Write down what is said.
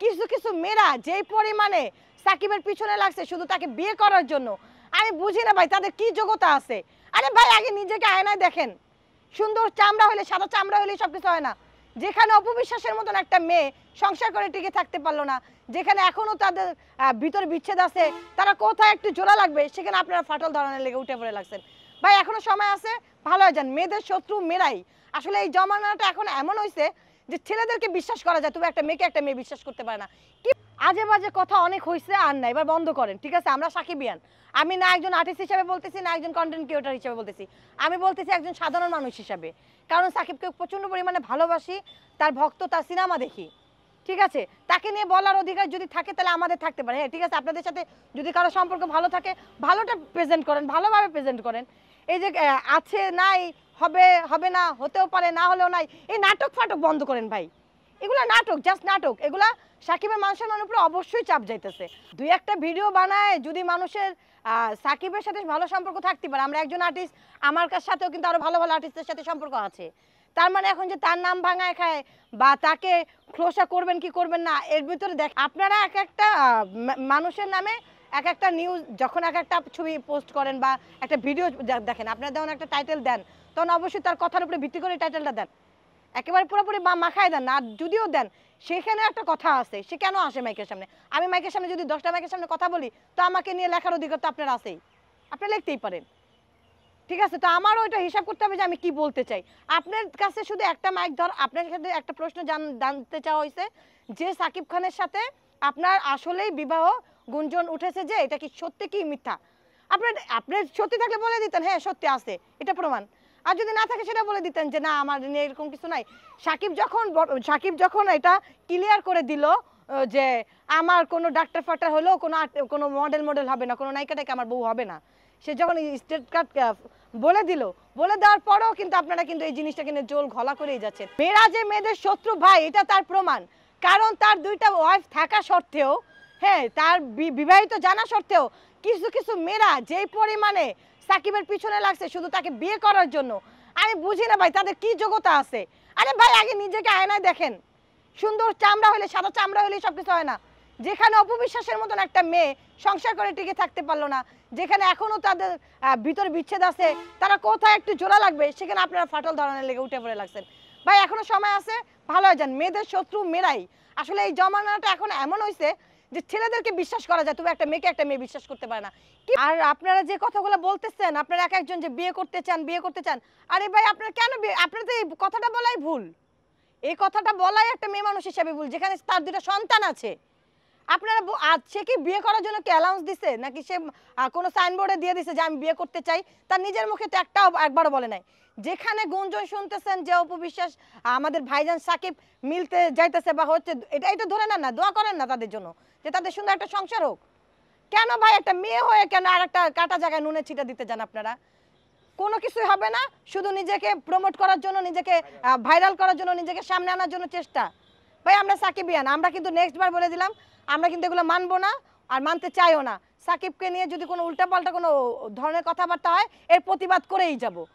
কিছু কিছু মেয়েরা যেই পরিমাণে সাকিবের পিছনে লাগছে শুধু তাকে বিয়ে করার জন্য, আমি বুঝি না ভাই তাদের কি যোগ্যতা আছে। আরে ভাই আগে নিজেকে আয়নায় দেখেন, সুন্দর চামড়া হলে, সাদা চামড়া হলে সবকিছু হয় না। যেখানে অপবিশ্বাসের মতন একটা মেয়ে সংসার করে টিকে থাকতে পারলো না, যেখানে এখনো তাদের ভিতর বিচ্ছেদ আছে, তারা কোথায় একটু জোড়া লাগবে সেখানে আপনারা ফাটল ধরানোর লেগে উঠে পড়ে লাগছেন। ভাই এখনো সময় আছে, ভালো হয়ে যান। মেয়েদের শত্রু মেয়েরাই। আসলে এই জমানাটা এখন এমন হয়েছে যে ছেলেদেরকে বিশ্বাস করা যায়, তবে একটা মেয়েকে একটা মেয়ে বিশ্বাস করতে পারে না। কি আজে বাজে কথা অনেক হয়েছে, আর না এবার বন্ধ করেন, ঠিক আছে? আমরা সাকিবিয়ান, আমি না একজন আর্টিস্ট হিসেবে বলতেছি, না একজন কন্টেন্ট ক্রিয়েটর হিসেবে বলতেছি, আমি বলতেছি একজন সাধারণ মানুষ হিসেবে। কারণ সাকিবকে প্রচণ্ড পরিমাণে ভালোবাসি, তার ভক্ত, তার সিনেমা দেখি, ঠিক আছে? তাকে নিয়ে বলার অধিকার যদি থাকে তাহলে আমাদের থাকতে পারে। হ্যাঁ ঠিক আছে, আপনাদের সাথে যদি কারো সম্পর্ক ভালো থাকে, ভালোটা প্রেজেন্ট করেন, ভালোভাবে প্রেজেন্ট করেন। এই যে আছে নাই, হবে হবে না, হতেও পারে, না হলেও নাই, এই নাটক ফাটক বন্ধ করেন ভাই। এগুলো নাটক, জাস্ট নাটক। এগুলা সাকিবের মানুষের মনের উপরে অবশ্যই চাপ যাইতেছে। দুই একটা ভিডিও বানায় যদি মানুষের সাকিবের সাথে ভালো সম্পর্ক থাকতে পারে। আমরা একজন আর্টিস্ট, আমার সাথেও কিন্তু আরো ভালো ভালো আর্টিস্টের সাথে সম্পর্ক আছে। তার মানে এখন যে তার নাম ভাঙায় খায় বা তাকে খোসা করবেন কি করবেন না, এর ভিতরে দেখ আপনারা এক একটা মানুষের নামে এক একটা নিউজ, যখন এক একটা ছবি পোস্ট করেন বা একটা ভিডিও দেখেন, আপনারা যখন একটা টাইটেল দেন তখন অবশ্যই তার কথার উপরে ভিত্তি করে টাইটেলটা দেন, একেবারে পুরোপুরি মাখায় দেন না। আর যদিও দেন, সেখানে একটা কথা আছে, সে কেন আসে মাইকের সামনে? আমি মাইকের সামনে যদি 10টা মাইকের সামনে কথা বলি, তো আমাকে নিয়ে লেখার অধিকার তো আপনার আছেই, আপনি লিখতেই পারেন, ঠিক আছে? তো আমারও এটা হিসাব করতে হবে যে আমি কি বলতে চাই। আপনার কাছে শুধু একটা মাইক ধর, আপনার সাথে একটা প্রশ্ন জানতে চাওয়া হয়েছে যে সাকিব খানের সাথে আপনার আসলেই বিবাহ গুঞ্জন উঠেছে, যে এটা কি সত্যি কি মিথ্যা? আপনার সত্যি থাকলে বলে দিতেন হ্যাঁ সত্যি আছে, এটা প্রমাণ। আর যদি না থাকে সেটা বলে দিতেন যে না আমার নিয়ে এরকম কিছু নাই। সাকিব যখন এটা ক্লিয়ার করে দিল যে আমার কোনো ডাক্তার ফাক্তার হলেও কোনো মডেল হবে না, কোনো নায়িকাটাকে আমার বউ হবে না, সে যখন স্টেট কার্ড বলে দিল, বলে দেওয়ার পরেও কিন্তু আপনারা কিন্তু এই জিনিসটা কিন্তু জোল ঘোলা করেই যাচ্ছেন। মেয়েরা যে মেয়েদের শত্রু ভাই, এটা তার প্রমাণ। কারণ তার দুইটা ওয়াইফ থাকা সত্ত্বেও, হ্যাঁ তার বিবাহিত জানা সত্ত্বেও, কিছু কিছু মেয়েরা যেই পরিমাণে সাকিবের পিছনে লাগছে শুধু তাকে বিয়ে করার জন্য, আমি বুঝি না ভাই তাদের কি যোগ্যতা আছে। আরে ভাই আগে নিজেকে আয়নায় দেখেন, সুন্দর চামড়া হলে, সাদা চামড়া হলে সবকিছু হয় না। যেখানে অপবিশ্বাসের মতন একটা মেয়ে সংসার করে টিকে থাকতে পারলো না, যেখানে এখনো তাদের ভিতর বিচ্ছেদ আছে, তারা কোথায় একটু জোড়া লাগবে সেখানে আপনারা ফাটল ধরানোর লেগে উঠে পড়ে লাগছেন। ভাই এখনো সময় আছে, ভালো হয়ে যান। মেয়েদের শত্রু মেয়েরাই। আসলে এই জমানাটা এখন এমন হয়েছে যে ছেলেদেরকে বিশ্বাস করা যায়, তবে একটা মেয়েকে একটা মেয়ে বিশ্বাস করতে পারে না। আর আপনারা যে কথাগুলো বলতেছেন, আপনারা এক একজন যে বিয়ে করতে চান, আরে ভাই আপনারা কেন বিয়ে? আপনারা তো এই কথাটা বলাই ভুল, এই কথাটা বলাই একটা মেয়ে মানুষ হিসেবে ভুল, যেখানে তার দুটো সন্তান আছে। আপনারা সে কি বিয়ে করার জন্য কি অ্যালাউন্স দিছে, নাকি সে কোনো সাইনবোর্ডে দিয়ে দিছে যে আমি বিয়ে করতে চাই? তার নিজের মুখে তো একবারও বলে নাই। যেখানে গুঞ্জন শুনতেছেন যে অপবিশ্বাস আমাদের ভাইজান সাকিব মিলতে যাইতেছে বা হচ্ছে, এটা ধরে নেন না, দোয়া করেন না তাদের জন্য যে তাদের সুন্দর একটা সংসার হোক। কেন ভাই একটা মেয়ে হয়ে কেন আর একটা কাটা জায়গায় নুনের ছিটা দিতে যান আপনারা? কোনো কিছুই হবে না, শুধু নিজেকে প্রমোট করার জন্য, নিজেকে ভাইরাল করার জন্য, নিজেকে সামনে আনার জন্য চেষ্টা। ভাই আমরা সাকিবিয়ান, আমরা কিন্তু নেক্সট বার বলে দিলাম, আমরা কিন্তু এগুলো মানবো না, আর মানতে চাইও না। সাকিবকে নিয়ে যদি কোনো উল্টাপাল্টা কোনো ধরনের কথাবার্তা হয়, এর প্রতিবাদ করেই যাব।